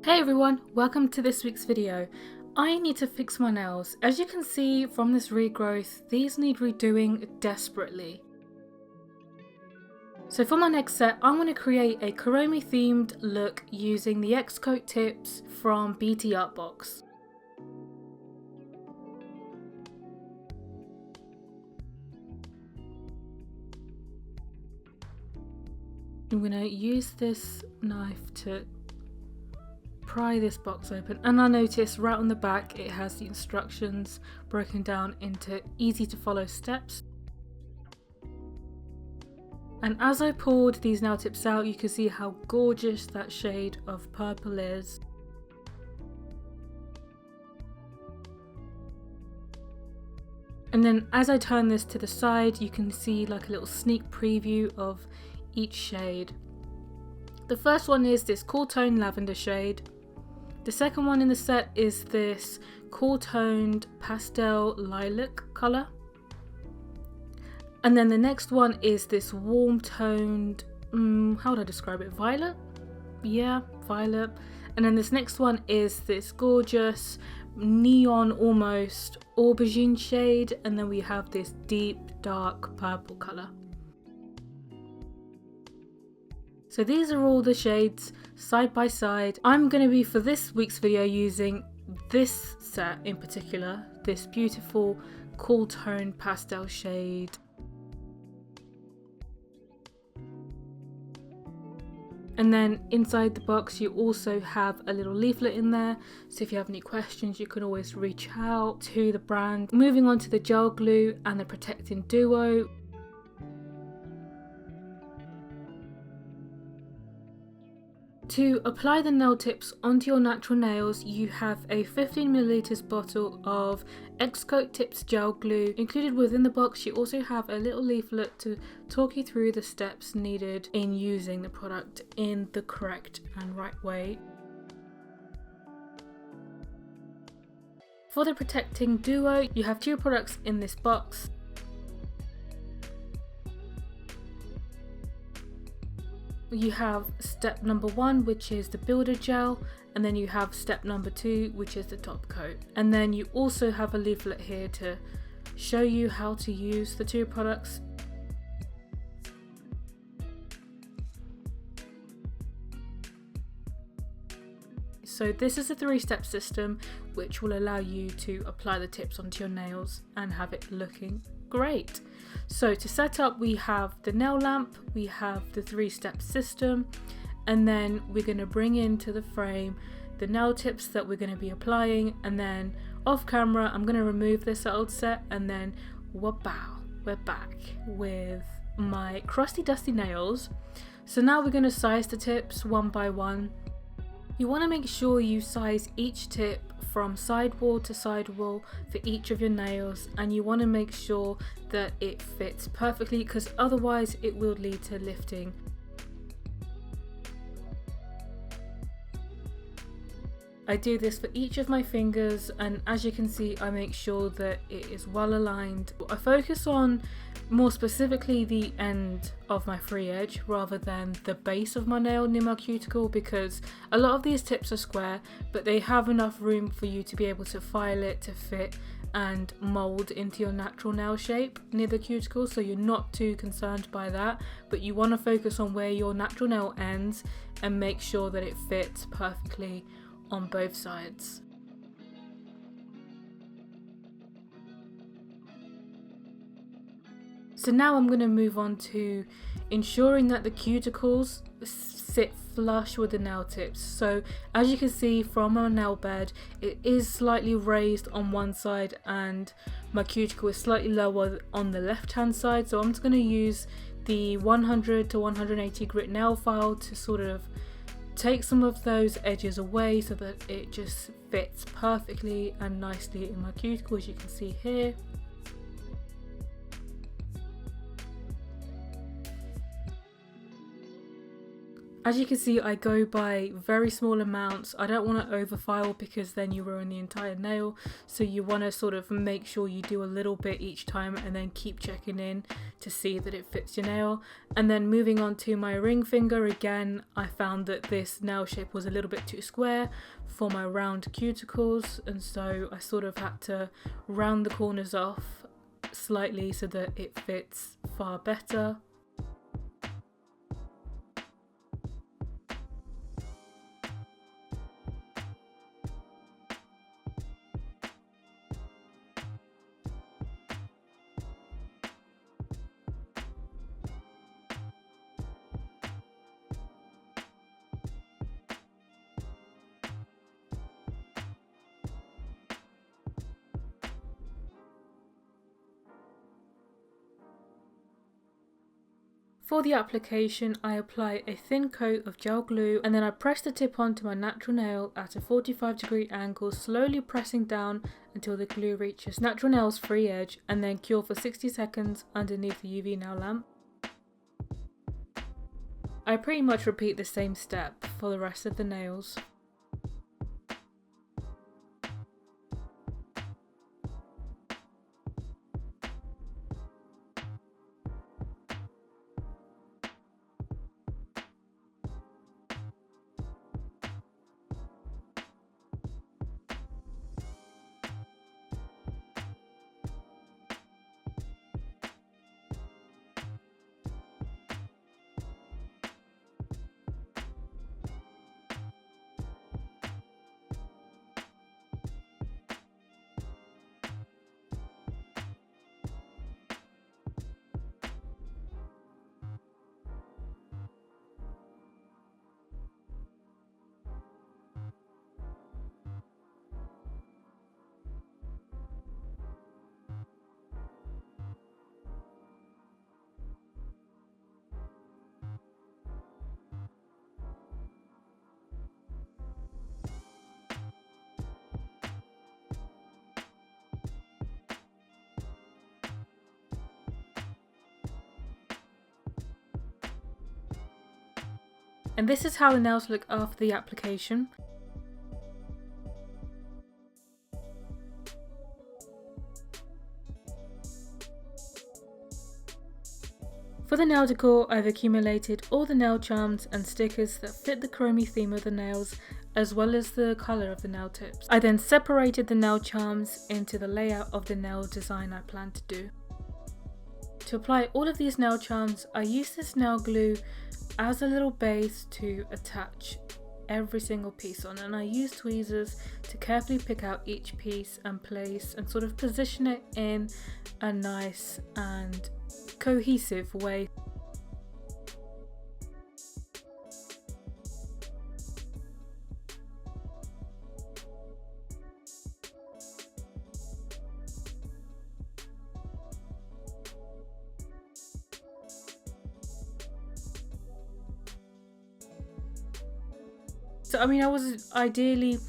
Hey everyone, welcome to this week's video. I need to fix my nails. As you can see from this regrowth, these need redoing desperately. So for my next set, I'm going to create a Kuromi themed look using the XCOATTIPS from BTArtbox. I'm going to use this knife to pry this box open, and I notice right on the back it has the instructions broken down into easy to follow steps. And as I pulled these nail tips out, you can see how gorgeous that shade of purple is. And then as I turn this to the side, you can see like a little sneak preview of each shade. The first one is this cool tone lavender shade. The second one in the set is this cool toned pastel lilac colour. And then the next one is this warm toned, how would I describe it? Violet? Yeah, violet. And then this next one is this gorgeous neon almost aubergine shade. And then we have this deep dark purple colour. So these are all the shades side by side. I'm going to be, for this week's video, using this set in particular, this beautiful cool tone pastel shade. And then inside the box you also have a little leaflet in there, so if you have any questions you can always reach out to the brand. Moving on to the gel glue and the protecting duo. To apply the nail tips onto your natural nails, you have a 15ml bottle of XCOATTIPS gel glue. Included within the box, you also have a little leaflet to talk you through the steps needed in using the product in the correct and right way. For the protecting duo, you have two products in this box. You have step number 1, which is the builder gel, and then you have step number 2, which is the top coat. And then you also have a leaflet here to show you how to use the two products. So this is a 3-step system which will allow you to apply the tips onto your nails and have it looking great. So to set up, we have the nail lamp, we have the 3-step system, and then we're going to bring into the frame the nail tips that we're going to be applying, and then off camera I'm going to remove this old set, and then wow, we're back with my crusty dusty nails. So now we're going to size the tips one by one. You want to make sure you size each tip from sidewall to sidewall for each of your nails, and you want to make sure that it fits perfectly, because otherwise it will lead to lifting. I do this for each of my fingers, and as you can see I make sure that it is well aligned. I focus on more specifically the end of my free edge rather than the base of my nail near my cuticle, because a lot of these tips are square but they have enough room for you to be able to file it to fit and mold into your natural nail shape near the cuticle, so you're not too concerned by that, but you want to focus on where your natural nail ends and make sure that it fits perfectly on both sides. So now I'm going to move on to ensuring that the cuticles sit flush with the nail tips. So as you can see from our nail bed, it is slightly raised on one side and my cuticle is slightly lower on the left hand side. So I'm just going to use the 100 to 180 grit nail file to sort of take some of those edges away so that it just fits perfectly and nicely in my cuticle, as you can see here. As you can see, I go by very small amounts. I don't want to overfile because then you ruin the entire nail. So you want to sort of make sure you do a little bit each time and then keep checking in to see that it fits your nail. And then moving on to my ring finger, again, I found that this nail shape was a little bit too square for my round cuticles. And so I sort of had to round the corners off slightly so that it fits far better. For the application, I apply a thin coat of gel glue and then I press the tip onto my natural nail at a 45-degree angle, slowly pressing down until the glue reaches natural nail's free edge, and then cure for 60 seconds underneath the UV nail lamp. I pretty much repeat the same step for the rest of the nails. And this is how the nails look after the application. For the nail decor, I've accumulated all the nail charms and stickers that fit the Kuromi theme of the nails, as well as the colour of the nail tips. I then separated the nail charms into the layout of the nail design I plan to do. To apply all of these nail charms, I use this nail glue as a little base to attach every single piece on, and I use tweezers to carefully pick out each piece and place and sort of position it in a nice and cohesive way. So I mean, I was ideally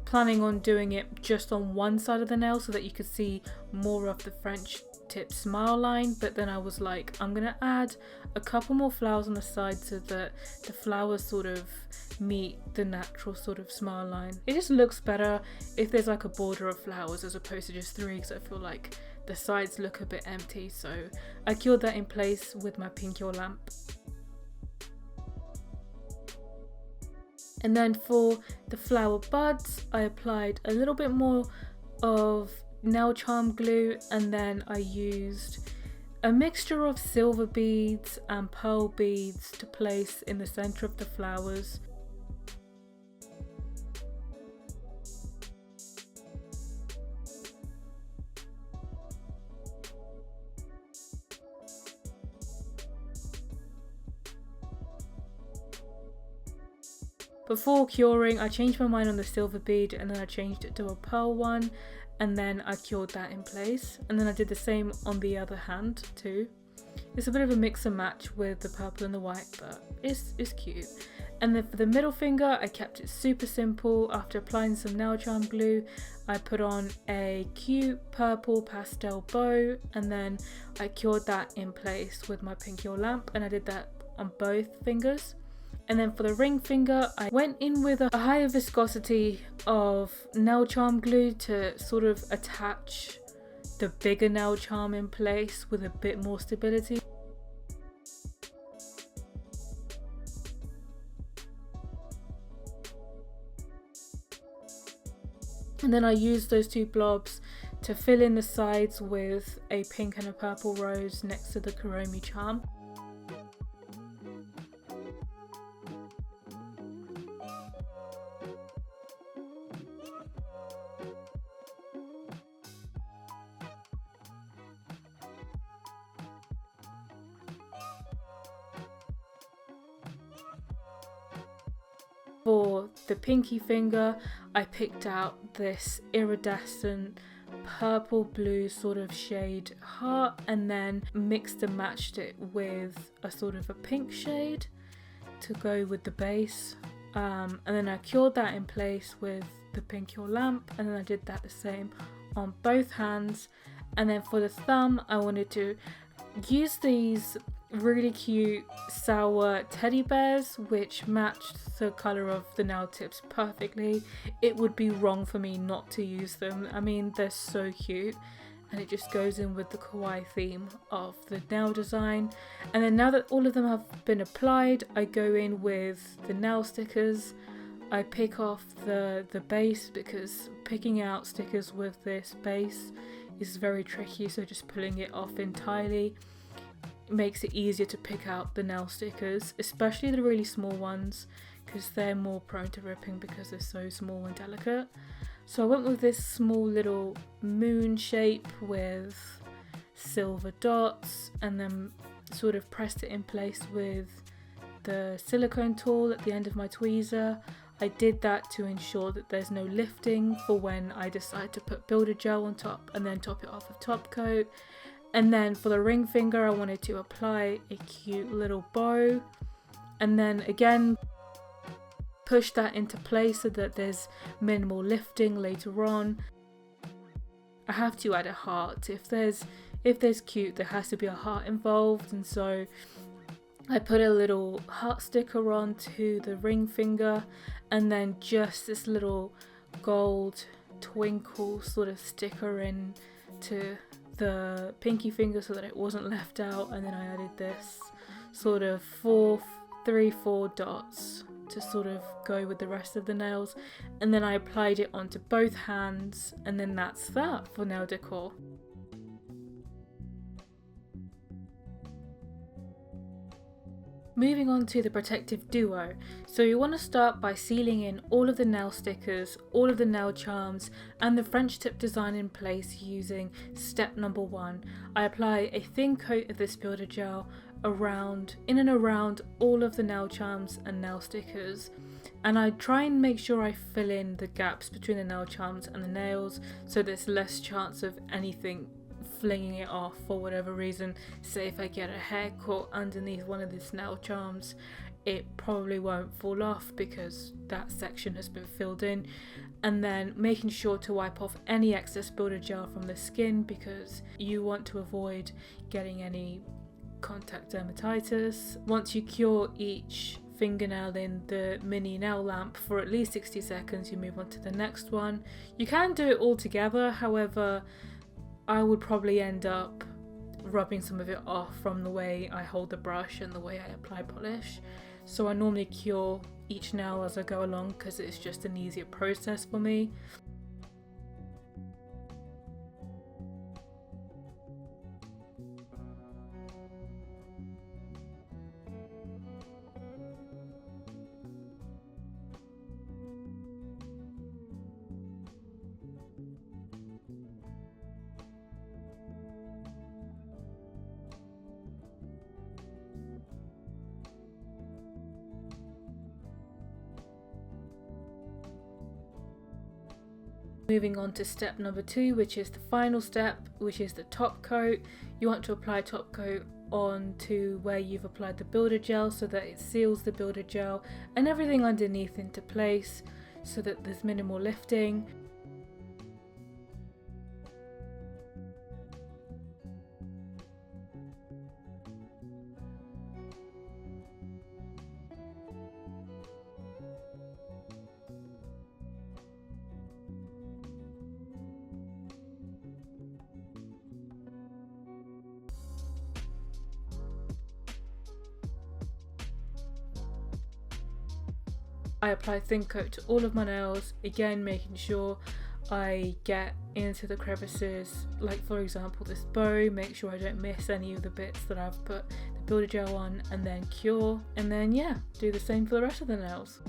planning on doing it just on one side of the nail so that you could see more of the French tip smile line, but then I was like, I'm gonna add a couple more flowers on the side so that the flowers sort of meet the natural sort of smile line. It just looks better if there's like a border of flowers as opposed to just three, because I feel like the sides look a bit empty. So I cured that in place with my Cuticle lamp. And then for the flower buds, I applied a little bit more of nail charm glue, and then I used a mixture of silver beads and pearl beads to place in the center of the flowers. Before curing, I changed my mind on the silver bead, and then I changed it to a pearl one, and then I cured that in place. And then I did the same on the other hand too. It's a bit of a mix and match with the purple and the white, but it's cute. And then for the middle finger, I kept it super simple. After applying some nail charm glue, I put on a cute purple pastel bow, and then I cured that in place with my Cuticle lamp, and I did that on both fingers. And then for the ring finger, I went in with a higher viscosity of nail charm glue to sort of attach the bigger nail charm in place with a bit more stability. And then I used those two blobs to fill in the sides with a pink and a purple rose next to the Kuromi charm. For the pinky finger, I picked out this iridescent purple blue sort of shade heart, and then mixed and matched it with a sort of a pink shade to go with the base. And then I cured that in place with the pink oil lamp, and then I did that the same on both hands. And then for the thumb, I wanted to use these really cute sour teddy bears which matched the color of the nail tips perfectly. It would be wrong for me not to use them. I mean, they're so cute, and it just goes in with the kawaii theme of the nail design. And then now that all of them have been applied, I go in with the nail stickers. I pick off the base, because picking out stickers with this base is very tricky, so just pulling it off entirely makes it easier to pick out the nail stickers, especially the really small ones, because they're more prone to ripping because they're so small and delicate. So I went with this small little moon shape with silver dots, and then sort of pressed it in place with the silicone tool at the end of my tweezer. I did that to ensure that there's no lifting for when I decide to put builder gel on top and then top it off with top coat. And then for the ring finger, I wanted to apply a cute little bow, and then again push that into place so that there's minimal lifting later on. I have to add a heart. If there's cute, there has to be a heart involved, and so I put a little heart sticker on to the ring finger, and then just this little gold twinkle sort of sticker in to the pinky finger so that it wasn't left out. And then I added this sort of 4 dots to sort of go with the rest of the nails, and then I applied it onto both hands, and then that's that for nail decor. Moving on to the protective duo. So you want to start by sealing in all of the nail stickers, all of the nail charms, and the French tip design in place using step number 1. I apply a thin coat of this builder gel in and around all of the nail charms and nail stickers, and I try and make sure I fill in the gaps between the nail charms and the nails so there's less chance of anything flinging it off for whatever reason. Say if I get a hair caught underneath one of these nail charms, it probably won't fall off because that section has been filled in. And then making sure to wipe off any excess builder gel from the skin, because you want to avoid getting any contact dermatitis. Once you cure each fingernail in the mini nail lamp for at least 60 seconds, you move on to the next one. You can do it all together, however I would probably end up rubbing some of it off from the way I hold the brush and the way I apply polish. So I normally cure each nail as I go along because it's just an easier process for me. Moving on to step number 2, which is the final step, which is the top coat. You want to apply top coat onto where you've applied the builder gel so that it seals the builder gel and everything underneath into place so that there's minimal lifting. I apply thin coat to all of my nails, again making sure I get into the crevices, like for example this bow, make sure I don't miss any of the bits that I've put the builder gel on, and then cure, and then yeah, do the same for the rest of the nails.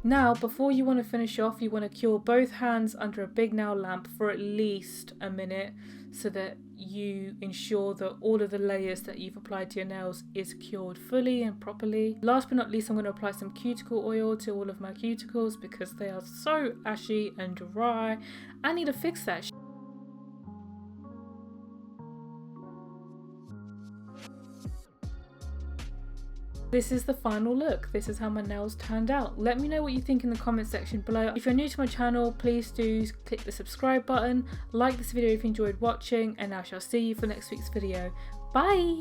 Now, before you want to finish off, you want to cure both hands under a big nail lamp for at least a minute so that you ensure that all of the layers that you've applied to your nails is cured fully and properly. Last but not least, I'm going to apply some cuticle oil to all of my cuticles because they are so ashy and dry. I need to fix that. This is the final look. This is how my nails turned out. Let me know what you think in the comment section below. If you're new to my channel, please do click the subscribe button, like this video if you enjoyed watching, and I shall see you for next week's video. Bye!